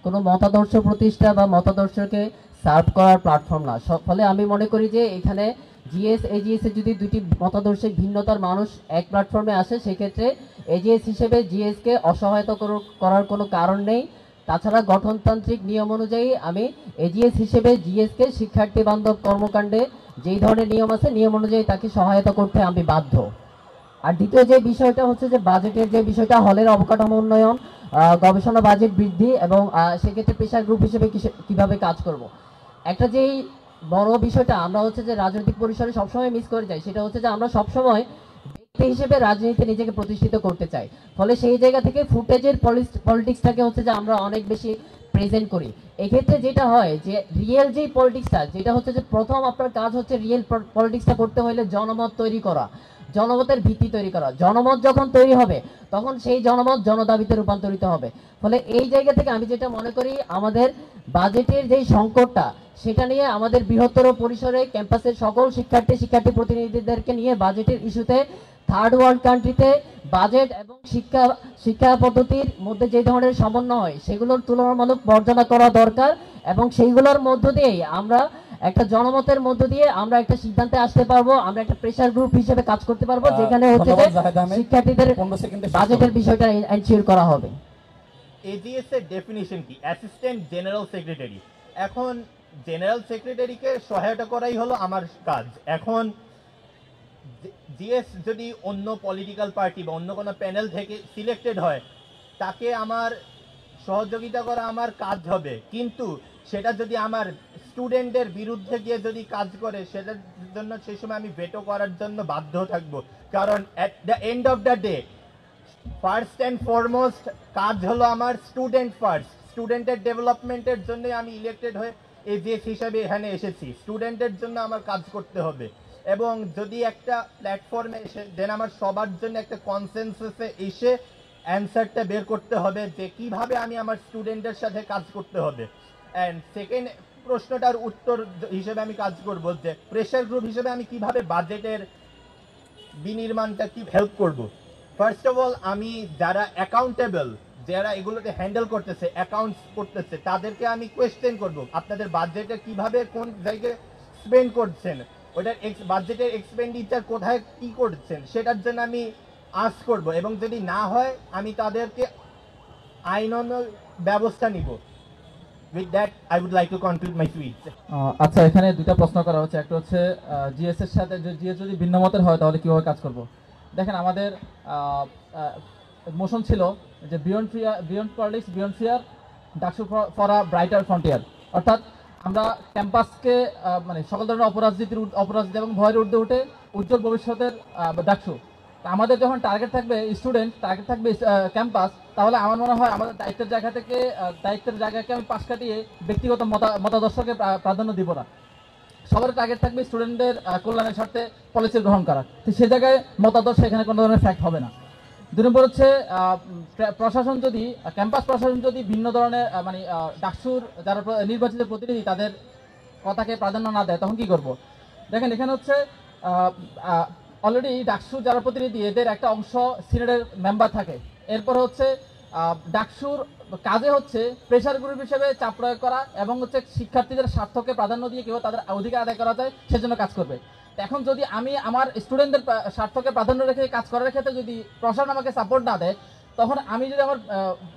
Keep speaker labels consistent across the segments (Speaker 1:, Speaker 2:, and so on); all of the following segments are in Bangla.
Speaker 1: কোনো মতাদর্শ প্রতিষ্ঠা বা মতাদর্শকে সার্ভ করার প্ল্যাটফর্ম না। ফলে আমি মনে করি যে এখানে জিএস এজিএস এর যদি দুটি মতাদর্শিক ভিন্নতার মানুষ এক প্ল্যাটফর্মে আসে, সেক্ষেত্রে এজিএস হিসেবে জিএসকে অসহায়তা করার কোনো কারণ নেই। তাছাড়া গঠনতান্ত্রিক নিয়ম অনুযায়ী আমি এজিএস হিসেবে জিএসকে শিক্ষার্থী বান্ধব কর্মকাণ্ডে যেই ধরনের নিয়ম আছে নিয়ম অনুযায়ী তাকে সহায়তা করতে আমি বাধ্য। আর দ্বিতীয় যে বিষয়টা হচ্ছে যে বাজেটের যে বিষয়টা, হলের অবকাঠামো উন্নয়ন, গবেষণা বাজেট বৃদ্ধি এবং সেক্ষেত্রে প্রেশার গ্রুপ হিসেবে কিভাবে কাজ করব। একটা যেই বড় বিষয়টা আমরা হচ্ছে যে রাজনৈতিক পরিসরে সবসময় মিস করে যাই, সেটা হচ্ছে যে আমরা সবসময় ব্যক্তি হিসেবে রাজনীতিতে নিজেকে প্রতিষ্ঠিত করতে চাই। ফলে সেই জায়গা থেকে ফুটেজের পলিটিক্সটাকে হচ্ছে যে আমরা অনেক বেশি প্রেজেন্ট করি। এক্ষেত্রে যেটা হয় যে রিয়েল যেই পলিটিক্সটা, যেটা হচ্ছে যে প্রথম আপনার কাজ হচ্ছে রিয়েল পলিটিক্সটা করতে হলে জনমত তৈরি করা, জনমতের ভিত্তি তৈরি করা। জনমত যখন তৈরি হবে তখন সেই জনমত জনদাবিতে রূপান্তরিত হবে। ফলে এই জায়গা থেকে আমি যেটা মনে করি, আমাদের বাজেটের যেই সংকটটা, সেটা নিয়ে আমাদের বৃহত্তর পরিসরে ক্যাম্পাসের সকল শিক্ষার্থী প্রতিনিধিদেরকে নিয়ে বাজেটের ইস্যুতে থার্ড ওয়ার্ল্ড কান্ট্রিতে বাজেট এবং শিক্ষা পদ্ধতির মধ্যে যে ধরনের সমন্বয়, সেগুলোর তুলনামূলক বর্জনা করা দরকার। এবং সেইগুলোর মধ্য দিয়েই আমরা একটা জনমতের মধ্য দিয়ে আমরা একটা সিদ্ধান্তে আসতে পারবো, আমরা একটা প্রেসার গ্রুপ হিসেবে কাজ করতে পারবো, যেখানে হচ্ছে যে শিক্ষার্থীদের বাজেটের বিষয়টা এনশিওর করা হবে।
Speaker 2: এজিএস এর ডেফিনিশন কি? Assistant general secretary. এখন জেনারেল সেক্রেটারিকে সহায়তা করাই হলো আমার কাজ। এখন জিএস যদি অন্য পলিটিক্যাল পার্টি বা অন্য কোনো প্যানেল থেকে সিলেক্টেড হয়, তাকে আমার সহযোগিতা করা আমার কাজ হবে। কিন্তু সেটা যদি আমার স্টুডেন্টের বিরুদ্ধে গিয়ে যদি কাজ করে, সেটার জন্য সেই সময় আমি ভেটো করার জন্য বাধ্য থাকবো। কারণ at the end of the day first and foremost কাজ হলো আমার স্টুডেন্ট ফার্স্ট। স্টুডেন্টের ডেভেলপমেন্টের জন্য আমি ইলেক্টেড হয়ে এজিএস হিসাবে এখানে এসেছি। স্টুডেন্টের জন্য আমার কাজ করতে হবে। এবং যদি একটা প্ল্যাটফর্মে এসে দেন আমার সবার জন্য একটা কনসেনসাসে এসে অ্যান্সারটা বের করতে হবে যে কিভাবে আমি আমার স্টুডেন্টের সাথে কাজ করতে হবে। অ্যান্ড সেকেন্ড প্রশ্নটার উত্তর হিসেবে আমি কাজ করব যে প্রেশার গ্রুপ হিসেবে আমি কিভাবে বাজেটের বিনির্মাণটা কি হেল্প করব। ফার্স্ট অফ অল, আমি যারা অ্যাকাউন্টেবল, যারা এগুলোকে হ্যান্ডেল করতেছে, অ্যাকাউন্টস করতেছে, তাদেরকে আমি কোয়েশ্চেন করব আপনাদের বাজেটে কিভাবে কোন জায়গায় স্পেন্ড করছেন, ওটার বাজেটের এক্সপেন্ডিচার কোথায় কি করছেন, সেটার জন্য আমি আস্ক করব। এবং যদি না হয় আমি তাদেরকে আইনানুগ ব্যবস্থা নিব। With that I would like to conclude my speech.
Speaker 3: আচ্ছা, এখানে দুটা প্রশ্ন করা হচ্ছে। একটা হচ্ছে জিএস এর সাথে জিএস যদি ভিন্ন মতের হয় তাহলে কিভাবে কাজ করব। দেখেন, আমাদের মোশন ছিল যে beyond politics, beyond fear, DUCSU for a brighter frontier. অর্থাৎ আমরা ক্যাম্পাসকে মানে সকল ধরনের অপরাজনীতি এবং ভয়ের ঊর্ধ্বে উঠে উজ্জ্বল ভবিষ্যতের ডাকসু। আমাদের যখন টার্গেট থাকবে স্টুডেন্ট, টার্গেট থাকবে ক্যাম্পাস, তাহলে আমার মনে হয় আমাদের দায়িত্বের জায়গাকে আমি পাশ কাটিয়ে ব্যক্তিগত মতাদর্শকে প্রাধান্য দিব না। সবার টার্গেট থাকবে স্টুডেন্টদের কল্যাণের স্বার্থে পলিসি গ্রহণ করা। তো সেই জায়গায় মতাদর্শ এখানে কোনো ধরনের ফ্যাক্ট হবে না। 2 নম্বর হচ্ছে প্রশাসন যদি, ক্যাম্পাস প্রশাসন যদি ভিন্ন ধরনের মানে ডাকসুর যারা নির্বাচিত প্রতিনিধি তাদের কথাকে প্রাধান্য না দেয়, তখন কি করব। দেখেন, এখানে হচ্ছে অলরেডি ডাকসুর যারা প্রতিনিধি এদের একটা অংশ সিনেটের মেম্বার থাকে। এরপর হচ্ছে ডাকসুর কাজে হচ্ছে প্রেশার গ্রুপ হিসেবে চাপ প্রয়োগ করা এবং হচ্ছে শিক্ষার্থীদের স্বার্থকে প্রাধান্য দিয়ে কীভাবে তাদের অধিকার আদায় করা যায় সেজন্য কাজ করবে। এখন যদি আমি আমার স্টুডেন্টদের স্বার্থকে প্রাধান্য রেখে কাজ করার ক্ষেত্রে যদি প্রশাসন আমাকে সাপোর্ট না দেয়, তখন আমি যদি আমার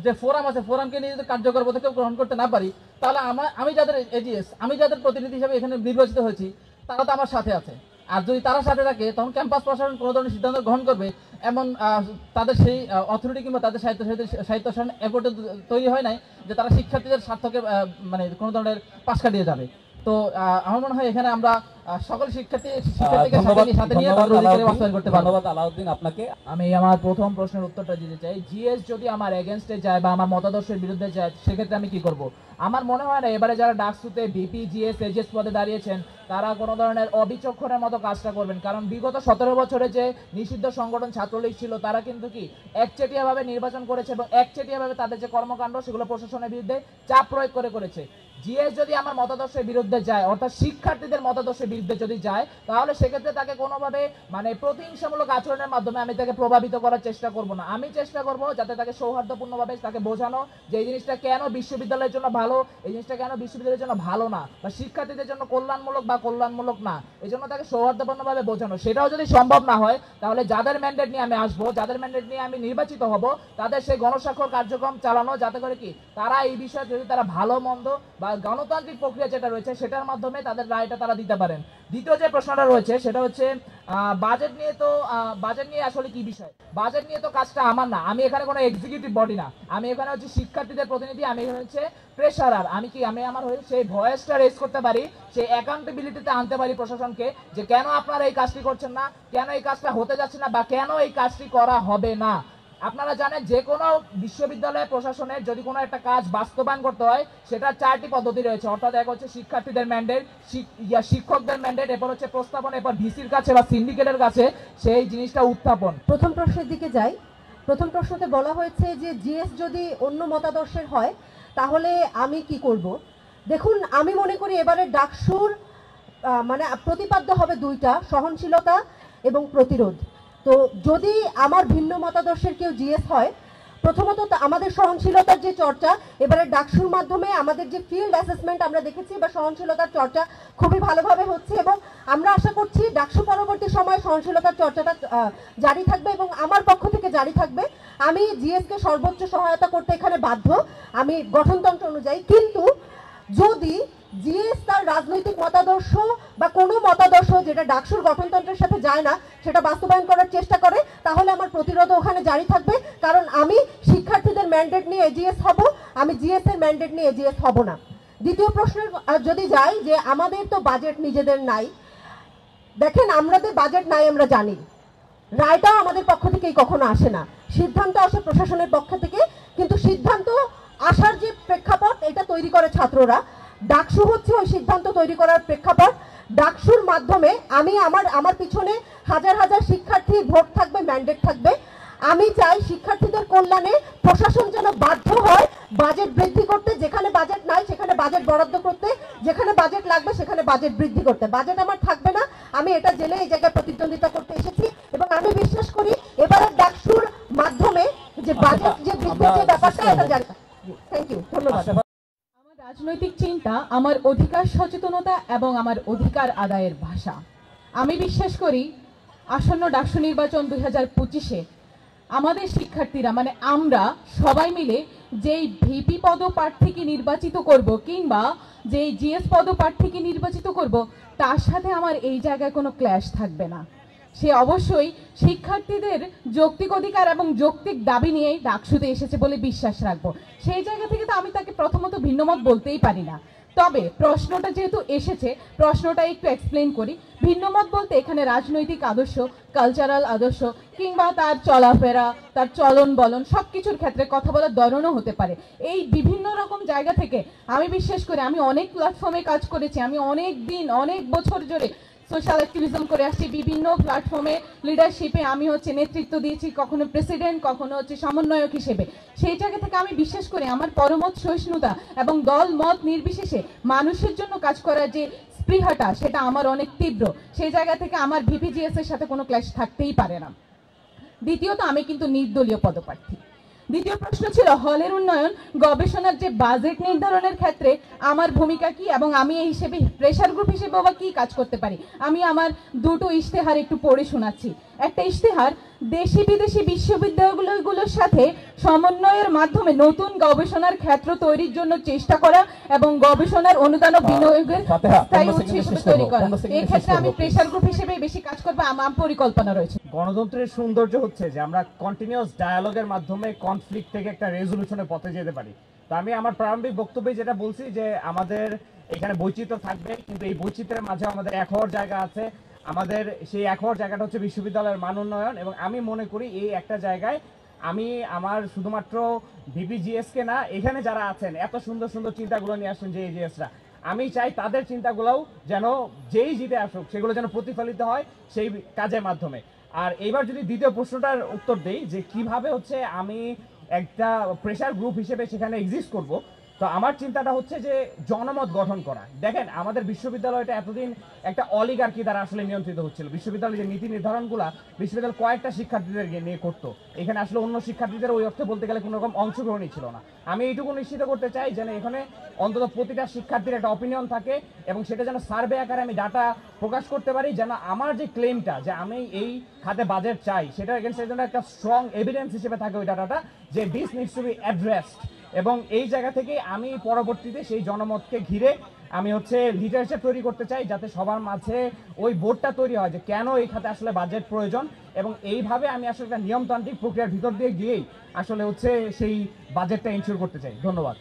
Speaker 3: যে ফোরাম আছে ফোরামকে নিয়ে যদি কার্যকর পদক্ষেপ গ্রহণ করতে না পারি, তাহলে আমি যাদের এজিএস, আমি যাদের প্রতিনিধি হিসেবে এখানে নির্বাচিত হয়েছি, তারা তো আমার সাথে আছে। আর যদি তারা সাথে থাকে, তখন ক্যাম্পাস প্রশাসন কোনো ধরনের সিদ্ধান্ত গ্রহণ করবে এমন তাদের সেই অথরিটি কিংবা তাদের সাহিত্য এফোর্ট তৈরি হয় নাই যে তারা শিক্ষার্থীদের স্বার্থকে মানে কোনো ধরনের পাশ কাটিয়ে যাবে। তো আমার মনে হয় এখানে আমরা সকল শিক্ষার্থীকে সাথে নিয়ে বাস্তবায়ন করতে পারবো।
Speaker 4: ধন্যবাদ আলাউদ্দিন আপনাকে।
Speaker 5: আমি আমার প্রথম প্রশ্নের উত্তরটা দিতে চাই। জিএস যদি আমার এগেনস্টে যায় বা আমার মতাদর্শের বিরুদ্ধে যায়, সেক্ষেত্রে আমি কি করব। আমার মনে হয় না এবারে যারা ডাকসুতে ভিপি, জিএস, এজিএস পদে দাঁড়িয়েছেন তারা কোনো ধরনের অবিচক্ষণের মতো কাজটা করবেন। কারণ বিগত 17 বছরে যে নিষিদ্ধ সংগঠন ছাত্রলীগ ছিল, তারা কিন্তু কি একচেটিয়াভাবে নির্বাচন করেছে এবং একচেটিয়াভাবে তাদের যে কর্মকাণ্ড সেগুলো প্রশাসনের বিরুদ্ধে চাপ প্রয়োগ করেছে। জিএস যদি আমার মতাদর্শের বিরুদ্ধে যায়, অর্থাৎ শিক্ষার্থীদের মতাদর্শের বিরুদ্ধে যদি যায়, তাহলে সেক্ষেত্রে তাকে কোনোভাবে মানে প্রতিহিংসামূলক আচরণের মাধ্যমে আমি তাকে প্রভাবিত করার চেষ্টা করব না। আমি চেষ্টা করব যাতে তাকে সৌহার্দ্যপূর্ণভাবে তাকে বোঝানো যে এই জিনিসটা কেন বিশ্ববিদ্যালয়ের জন্য ভালো, এই জিনিসটা কেন বিশ্ববিদ্যালয়ের জন্য ভালো না, বা শিক্ষার্থীদের জন্য কল্যাণমূলক বা কল্যাণমূলক না, এই জন্য তাকে সৌহার্দ্যপূর্ণভাবে বোঝানো। সেটাও যদি সম্ভব না হয়, তাহলে যাদের ম্যান্ডেট নিয়ে আমি আসবো, যাদের ম্যান্ডেট নিয়ে আমি নির্বাচিত হব, তাদের সেই গণস্বাক্ষর কার্যক্রম চালানো, যাতে করে কি তারা এই বিষয়ে যদি তারা ভালো মন্দ বা গণতান্ত্রিক প্রক্রিয়া যেটা রয়েছে সেটার মাধ্যমে তাদের রায়টা তারা দিতে পারেন। দ্বিতীয় যে প্রশ্নটা রয়েছে সেটা হচ্ছে বাজেট নিয়ে। তো বাজেট নিয়ে আসলে কি বিষয়, বাজেট নিয়ে তো কাজটা আমার না, আমি এখানে কোনো এক্সিকিউটিভ বডি না, আমি এখানে হচ্ছে শিক্ষার্থীদের প্রতিনিধি, আমি এখানে হচ্ছে প্রেশারার। আমি আমার হয়ে সেই ভয়েসটা রেজ করতে পারি, সেই অ্যাকাউন্টেবিলিটিতে আনতে পারি প্রশাসনকে, যে কেন আপনারা এই কাজটি করছেন না, কেন এই কাজটা হতে যাচ্ছে না, বা কেন এই কাজটি করা হবে না। আপনারা জানেন যে কোনো বিশ্ববিদ্যালয় প্রশাসনের যদি কোনো একটা কাজ বাস্তবায়ন করতে হয়, সেটা 4টি পদ্ধতি রয়েছে, অর্থাৎ এক হচ্ছে শিক্ষার্থীদের ম্যান্ডেট, শিক্ষকদের ম্যান্ডেট, এরপর হচ্ছে প্রস্তাবন, এরপর ভিসির কাছে বা সিন্ডিকেটের কাছে সেই জিনিসটা উত্থাপন।
Speaker 4: প্রথম প্রশ্নের দিকে যাই। প্রথম প্রশ্নতে বলা হয়েছে যে জিএস যদি অন্য মতাদর্শের হয় তাহলে আমি কি করব। দেখুন, আমি মনে করি এবারে ডাকসুর মানে প্রতিপাদ্য হবে দুইটা, সহনশীলতা এবং প্রতিরোধ। তো যদি আমার ভিন্ন মতাদর্শের কেউ জিএস হয়, প্রথমত আমাদের সহনশীলতার যে চর্চা এবারে ডাকসুর মাধ্যমে আমাদের যে ফিল্ড অ্যাসেসমেন্ট আমরা দেখেছি, বা সহনশীলতার চর্চা খুবই ভালোভাবে হচ্ছে, এবং আমরা আশা করছি ডাকসু পরবর্তী সময়ে সহনশীলতার চর্চাটা জারি থাকবে এবং আমার পক্ষ থেকে জারি থাকবে। আমি জিএসকে সর্বোচ্চ সহায়তা করতে এখানে বাধ্য, আমি গঠনতন্ত্র অনুযায়ী। কিন্তু যদি জিএস তার রাজনৈতিক মতাদর্শ বা কোনো মতাদর্শ যেটা ডাকসুর গঠনতন্ত্রের সাথে যায় না সেটা বাস্তবায়ন করার চেষ্টা করে, তাহলে আমার প্রতিরোধ ওখানে জারি থাকবে। কারণ আমি শিক্ষার্থীদের ম্যান্ডেট নিয়ে এজিএস হব, আমি জিএস এর ম্যান্ডেট নিয়ে এজিএস হব না। দ্বিতীয় প্রশ্নের যদি যাই, যে আমাদের তো বাজেট নিজেদের নাই। দেখেন, আমাদের বাজেট নাই আমরা জানি, রায়টাও আমাদের পক্ষ থেকেই কখনো আসে না, সিদ্ধান্ত আসে প্রশাসনের পক্ষ থেকে। কিন্তু সিদ্ধান্ত আসার যে প্রেক্ষাপট এটা তৈরি করে ছাত্ররা, ডাকসু হচ্ছে ওই সিদ্ধান্ত তৈরি করার প্রেক্ষাপট। ডাকসুর মাধ্যমে আমি আমার পিছনে হাজার হাজার শিক্ষার্থীর ভোট থাকবে, ম্যান্ডেট থাকবে। আমি চাই শিক্ষার্থীদের কল্যাণে প্রশাসন যেন বাধ্য হয় বাজেট বৃদ্ধি করতে, যেখানে বাজেট নাই সেখানে বাজেট বরাদ্দ করতে, যেখানে বাজেট লাগবে সেখানে বাজেট বৃদ্ধি করতে। বাজেট আমার থাকবে না, আমি এটা জেনে এই জায়গায় প্রতিদ্বন্দ্বিতা করতে এসেছি, এবং আমি বিশ্বাস করি এবারে ডাকসুর মাধ্যমে যে বাজেট যে বৃদ্ধির যে ব্যাপারটা এটা জানি। থ্যাংক ইউ, ধন্যবাদ।
Speaker 6: আমার রাজনৈতিক চিন্তা আমার অধিকার সচেতনতা এবং আমার অধিকার আদায়ের ভাষা। আমি বিশ্বাস করি আসন্ন ডাকসু নির্বাচন 2025-এ আমাদের শিক্ষার্থীরা মানে আমরা সবাই মিলে যেই ভিপি পদপ্রার্থীকে নির্বাচিত করব কিংবা যেই জিএস পদপ্রার্থীকে নির্বাচিত করব, তার সাথে আমার এই জায়গায় কোনো ক্ল্যাশ থাকবে না। সে অবশ্যই শিক্ষার্থীদের যৌক্তিক অধিকার এবং যৌক্তিক দাবি নিয়েই ডাকসুতে এসেছে বলে বিশ্বাস রাখবো। সেই জায়গা থেকে তো আমি তাকে প্রথমত ভিন্নমত বলতেই পারি না। তবে প্রশ্নটা যেহেতু এসেছে, প্রশ্নটা একটু এক্সপ্লেন করি। ভিন্নমত বলতে এখানে রাজনৈতিক আদর্শ, কালচারাল আদর্শ কিংবা তার চলাফেরা, তার চলন বলন সব কিছুর ক্ষেত্রে কথা বলার ধরনও হতে পারে। এই বিভিন্ন রকম জায়গা থেকে আমি বিশ্বাস করি, আমি অনেক প্ল্যাটফর্মে কাজ করেছি, আমি অনেক দিন অনেক বছর ধরে সোশ্যাল অ্যাক্টিভিজম করে আসছি, বিভিন্ন প্ল্যাটফর্মে লিডারশিপে আমি নেতৃত্ব দিয়েছি, কখনো প্রেসিডেন্ট, কখনো সমন্বয়ক হিসেবে। সেই জায়গা থেকে আমি বিশ্বাস করি আমার পরমত সহিষ্ণুতা এবং দল মত নির্বিশেষে মানুষের জন্য কাজ করার যে স্পৃহাটা সেটা আমার অনেক তীব্র। সেই জায়গা থেকে আমার ভিপিজিএস এর সাথে কোনো ক্ল্যাশ থাকতেই পারে না। দ্বিতীয়ত, আমি কিন্তু নির্দলীয় পদপ্রার্থী। দ্বিতীয় প্রশ্ন ছিল হলের উন্নয়ন গবেষণার যে বাজেট নির্ধারণের ক্ষেত্রে আমার ভূমিকা কি এবং আমি এই হিসেবে প্রেশার গ্রুপ হিসেবে বা কি কাজ করতে পারি। আমি আমার দুটো ইশতেহার একটু পড়ে শোনাচ্ছি। একটা ইশতেহার, দেশি বিদেশি বিশ্ববিদ্যালয়গুলোর সাথে সমন্বয়ের মাধ্যমে নতুন গবেষণার ক্ষেত্র তৈরির জন্য চেষ্টা করা এবং গবেষণার অনুদান ও বিনিয়োগের স্থায়ী উৎস হিসেবে তৈরি করা। এই ক্ষেত্রে আমি প্রেশার গ্রুপ হিসেবে বেশি কাজ করবো, আমার পরিকল্পনা রয়েছে।
Speaker 7: গণতন্ত্রের সৌন্দর্য হচ্ছে যে আমরা কন্টিনিউয়াস ডায়ালগের মাধ্যমে কনফ্লিক্ট থেকে একটা রেজলিউশনের পথে যেতে পারি। তো আমি আমার প্রারম্ভিক বক্তব্যে যেটা বলছি যে আমাদের এখানে বৈচিত্র্য থাকবে, কিন্তু এই বৈচিত্র্যের মাঝে আমাদের এক হওয়ার জায়গা আছে। আমাদের সেই এক হওয়ার জায়গাটা হচ্ছে বিশ্ববিদ্যালয়ের মান উন্নয়ন, এবং আমি মনে করি এই একটা জায়গায় আমি আমার শুধুমাত্র ভিপিজিএসকে না, এখানে যারা আছেন এত সুন্দর সুন্দর চিন্তাগুলো নিয়ে আসছেন যে এজিএসরা, আমি চাই তাদের চিন্তাগুলোও যেন যেই জিতে আসুক সেগুলো যেন প্রতিফলিত হয় সেই কাজের মাধ্যমে। আর এইবার যদি দ্বিতীয় প্রশ্নটার উত্তর দেই যে কিভাবে হচ্ছে আমি একটা প্রেশার গ্রুপ হিসেবে সেখানে এক্সিস্ট করব, তো আমার চিন্তাটা হচ্ছে যে জনমত গঠন করা। দেখেন আমাদের বিশ্ববিদ্যালয়টা এতদিন একটা অলিগার্কি দ্বারা আসলে নিয়ন্ত্রিত হচ্ছিল। বিশ্ববিদ্যালয়ের যে নীতি নির্ধারণগুলো বিশ্ববিদ্যালয় কয়েকটা শিক্ষার্থীদেরকে নিয়ে করতো, এখানে আসলে অন্য শিক্ষার্থীদের ওই অর্থে বলতে গেলে কোনো রকম অংশগ্রহণই ছিল না। আমি এইটুকু নিশ্চিত করতে চাই যেন এখানে অন্তত প্রতিটা শিক্ষার্থীর একটা অপিনিয়ন থাকে এবং সেটা যেন সার্ভে আকারে আমি ডাটা প্রকাশ করতে পারি, যেন আমার যে ক্লেমটা যে আমি এই খাতে বাজেট চাই সেটার এগেইনস্ট জন্য একটা স্ট্রং এভিডেন্স হিসেবে থাকে ওই ডাটাটা, যে this needs to B addressed. এবং এই জায়গা থেকে আমি পরবর্তীতে সেই জনমতকে ঘিরে আমি হচ্ছে লিটারেচার তৈরি করতে চাই, যাতে সবার মাঝে ওই বোর্ডটা তৈরি হয় যে কেন এই খাতে আসলে বাজেট প্রয়োজন, এবং এইভাবে আমি আসলে একটা নিয়মতান্ত্রিক প্রক্রিয়ার ভিতর দিয়ে গিয়েই আসলে হচ্ছে সেই বাজেটটা ইনশিওর করতে চাই। ধন্যবাদ।